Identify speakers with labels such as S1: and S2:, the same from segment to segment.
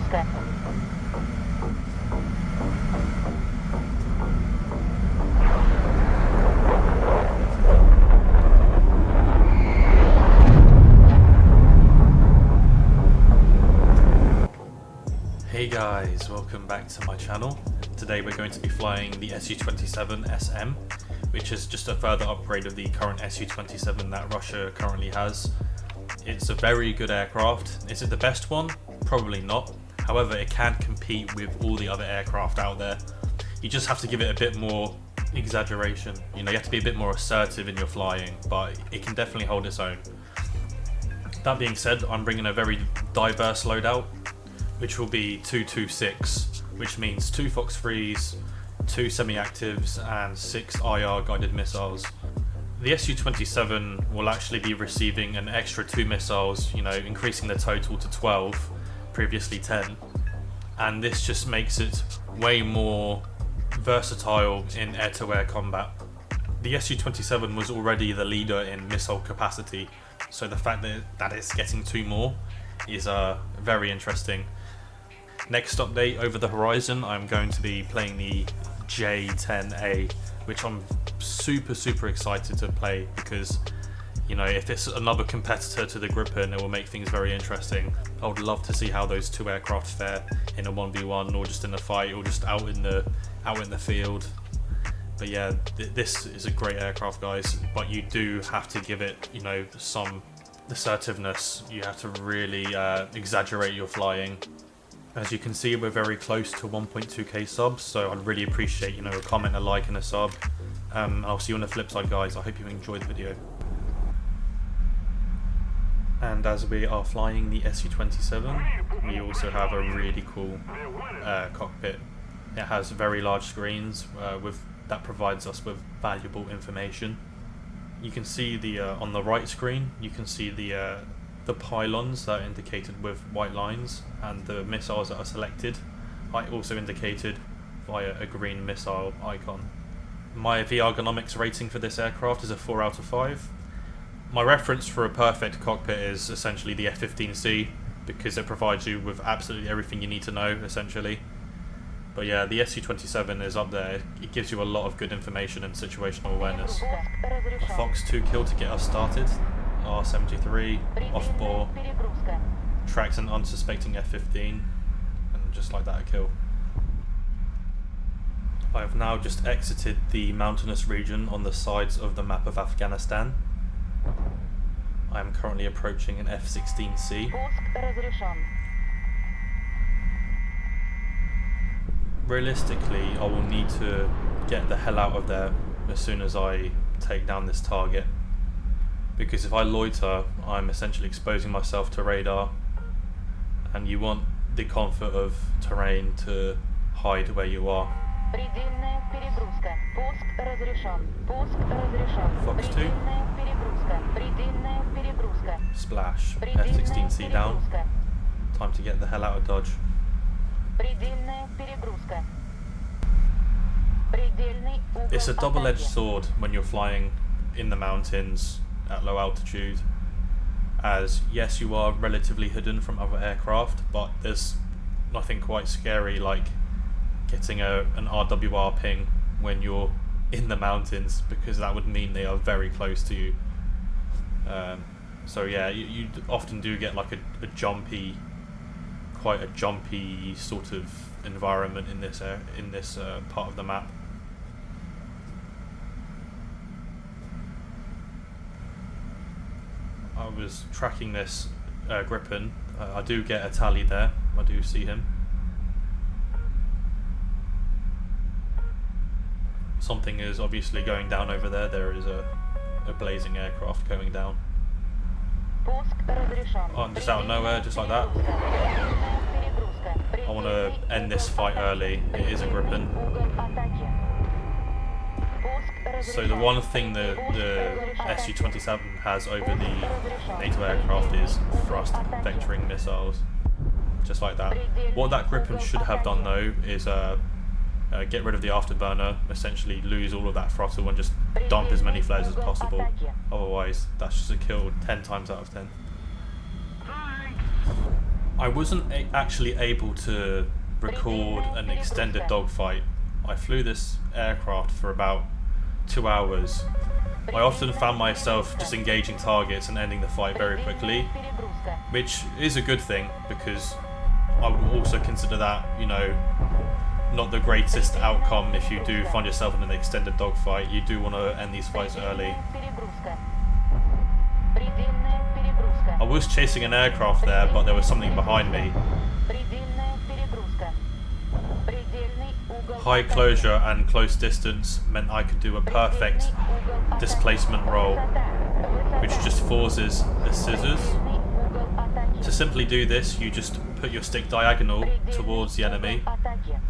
S1: Hey guys, welcome back to my channel. Today we're going to be flying the SU-27SM, which is just a further upgrade of the current SU-27 that Russia currently has. It's a very good aircraft. Is it the best one? Probably not. However, it can compete with all the other aircraft out there. You just have to give it a bit more exaggeration. You know, you have to be a bit more assertive in your flying, but it can definitely hold its own. That being said, I'm bringing a very diverse loadout, which will be 226, which means 2 Fox 3s, 2 semi-actives and 6 IR guided missiles. The SU-27 will actually be receiving an extra 2 missiles, you know, increasing the total to 12, previously 10, and this just makes it way more versatile in air-to-air combat. The SU-27 was already the leader in missile capacity, so the fact that it's getting 2 more is very interesting. Next update over the horizon, I'm going to be playing the J10A, which I'm super excited to play because, you know, if it's another competitor to the Gripen, it will make things very interesting. I would love to see how those 2 aircraft fare in a 1v1 or just in a fight or just out in the field. But yeah, this is a great aircraft, guys, but you do have to give it, you know, some assertiveness. You have to really exaggerate your flying. As you can see, we're very close to 1.2k subs, so I'd really appreciate, you know, a comment, a like and a sub. I'll see you on the flip side, guys. I hope you enjoyed the video. And as we are flying the SU-27, we also have a really cool cockpit. It has very large screens that provides us with valuable information. You can see the on the right screen, you can see the pylons that are indicated with white lines, and the missiles that are selected are also indicated via a green missile icon. My V-ergonomics rating for this aircraft is a 4 out of 5. My reference for a perfect cockpit is essentially the F-15C, because it provides you with absolutely everything you need to know, essentially. But yeah, the SU-27 is up there. It gives you a lot of good information and situational awareness. A Fox 2 kill to get us started. R73, off-bore, tracks an unsuspecting F-15, and just like that, a kill. I have now just exited the mountainous region on the sides of the map of Afghanistan. I am currently approaching an F-16C. Realistically, I will need to get the hell out of there as soon as I take down this target, because if I loiter, I'm essentially exposing myself to radar, and you want the comfort of terrain to hide where you are. Fox 2. Splash. F-16C down. Time to get the hell out of Dodge. It's a double-edged sword when you're flying in the mountains at low altitude, as yes, you are relatively hidden from other aircraft, but there's nothing quite scary like getting an RWR ping when you're in the mountains, because that would mean they are very close to you. So yeah, you often do get like quite a jumpy sort of environment in this part of the map. I was tracking this Gripen. I do get a tally there. I do see him. Something is obviously going down over there. There is a blazing aircraft going down. Oh, just out of nowhere, just like that. I want to end this fight early. It is a Gripen. So the one thing that the SU-27 has over the NATO aircraft is thrust vectoring missiles, just like that. What that Gripen should have done though is get rid of the afterburner, essentially lose all of that throttle and just dump as many flares as possible. Otherwise, that's just a kill 10 times out of 10. I wasn't actually able to record an extended dogfight. I flew this aircraft for about 2 hours. I often found myself just engaging targets and ending the fight very quickly, which is a good thing because I would also consider that, you know, not the greatest outcome if you do find yourself in an extended dogfight. You do want to end these fights early. I was chasing an aircraft there, but there was something behind me. High closure and close distance meant I could do a perfect displacement roll, which just forces the scissors. To simply do this, you just put your stick diagonal towards the enemy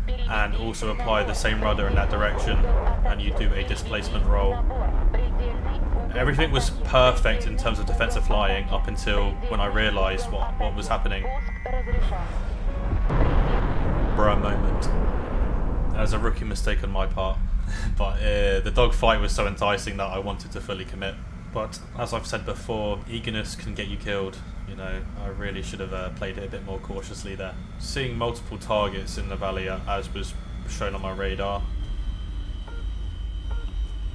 S1: and also apply the same rudder in that direction, and you do a displacement roll. Everything was perfect in terms of defensive flying up until when I realised what was happening. Bruh moment. That was a rookie mistake on my part, but the dogfight was so enticing that I wanted to fully commit. But as I've said before, eagerness can get you killed. You know, I really should have played it a bit more cautiously there. Seeing multiple targets in the valley as was shown on my radar.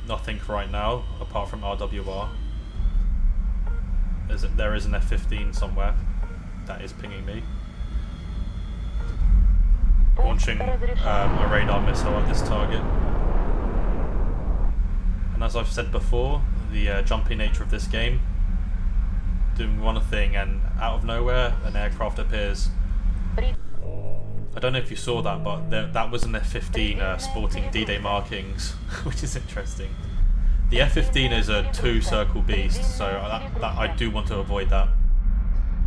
S1: Nothing right now apart from RWR. There is an F-15 somewhere that is pinging me. Launching a radar missile at this target. And as I've said before, the jumpy nature of this game, doing one thing and out of nowhere an aircraft appears. I don't know if you saw that, but that was an F-15 sporting D-Day markings, which is interesting. The F-15 is a two-circle beast, so that I do want to avoid that.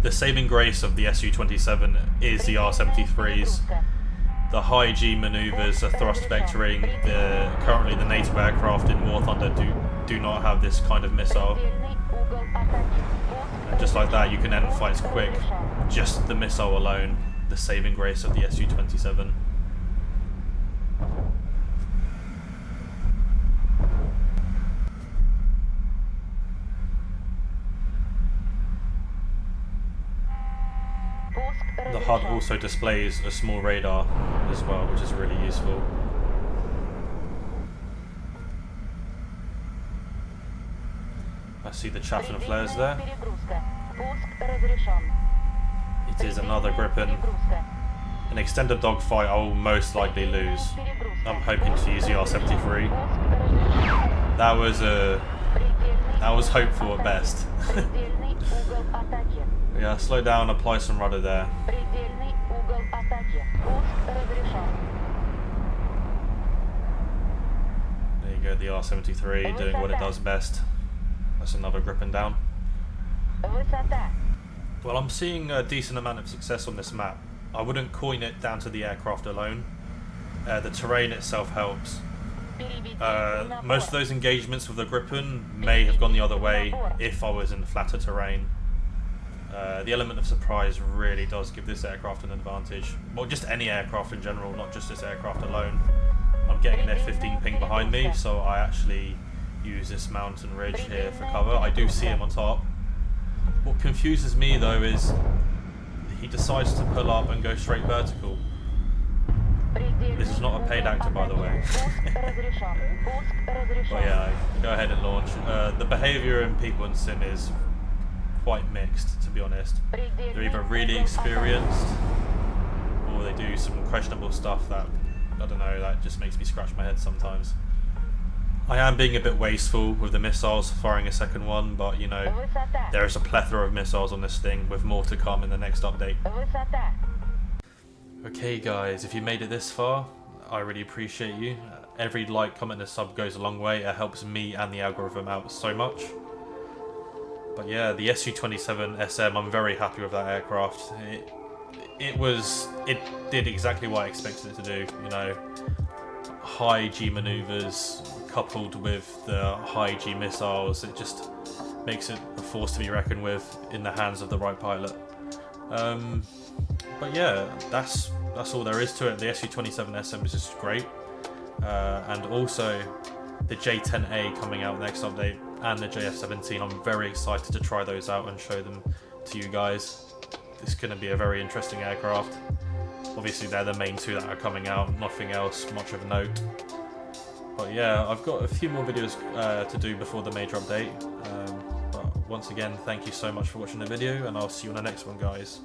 S1: The saving grace of the SU-27 is the R-73s. The high G maneuvers, the thrust vectoring, currently the NATO aircraft in War Thunder do not have this kind of missile. And just like that, you can end fights quick. Just the missile alone, the saving grace of the SU-27. The HUD also displays a small radar as well, which is really useful. I see the chaff and flares there. It is another Gripen. An extended dogfight I will most likely lose. I'm hoping to use the R-73. That was hopeful at best. Yeah, slow down, apply some rudder there. There you go, the R-73 doing what it does best. That's another Gripen down. Well, I'm seeing a decent amount of success on this map. I wouldn't coin it down to the aircraft alone. The terrain itself helps. Most of those engagements with the Gripen may have gone the other way if I was in flatter terrain. The element of surprise really does give this aircraft an advantage. Well, just any aircraft in general, not just this aircraft alone. I'm getting an F-15 ping behind me, so I actually use this mountain ridge here for cover. I do see him on top. What confuses me though is he decides to pull up and go straight vertical. This is not a paid actor, by the way. But yeah, go ahead and launch. The behaviour in people in Sim is quite mixed, to be honest. They're either really experienced or they do some questionable stuff that, I don't know, that just makes me scratch my head sometimes. I am being a bit wasteful with the missiles, firing a second one, but you know, there is a plethora of missiles on this thing with more to come in the next update. Okay guys, if you made it this far, I really appreciate you. Every like, comment and sub goes a long way. It helps me and the algorithm out so much. But yeah, the SU-27SM, I'm very happy with that aircraft. It did exactly what I expected it to do, you know. High G maneuvers coupled with the high G missiles, it just makes it a force to be reckoned with in the hands of the right pilot. But yeah, that's all there is to it. The SU-27SM is just great. And also the J10A coming out next update, and the JF17. I'm very excited to try those out and show them to you guys. it's going to be a very interesting aircraft. Obviously they're the main two that are coming out, nothing else much of note. But yeah, I've got a few more videos to do before the major update. But once again, thank you so much for watching the video, and I'll see you on the next one, guys.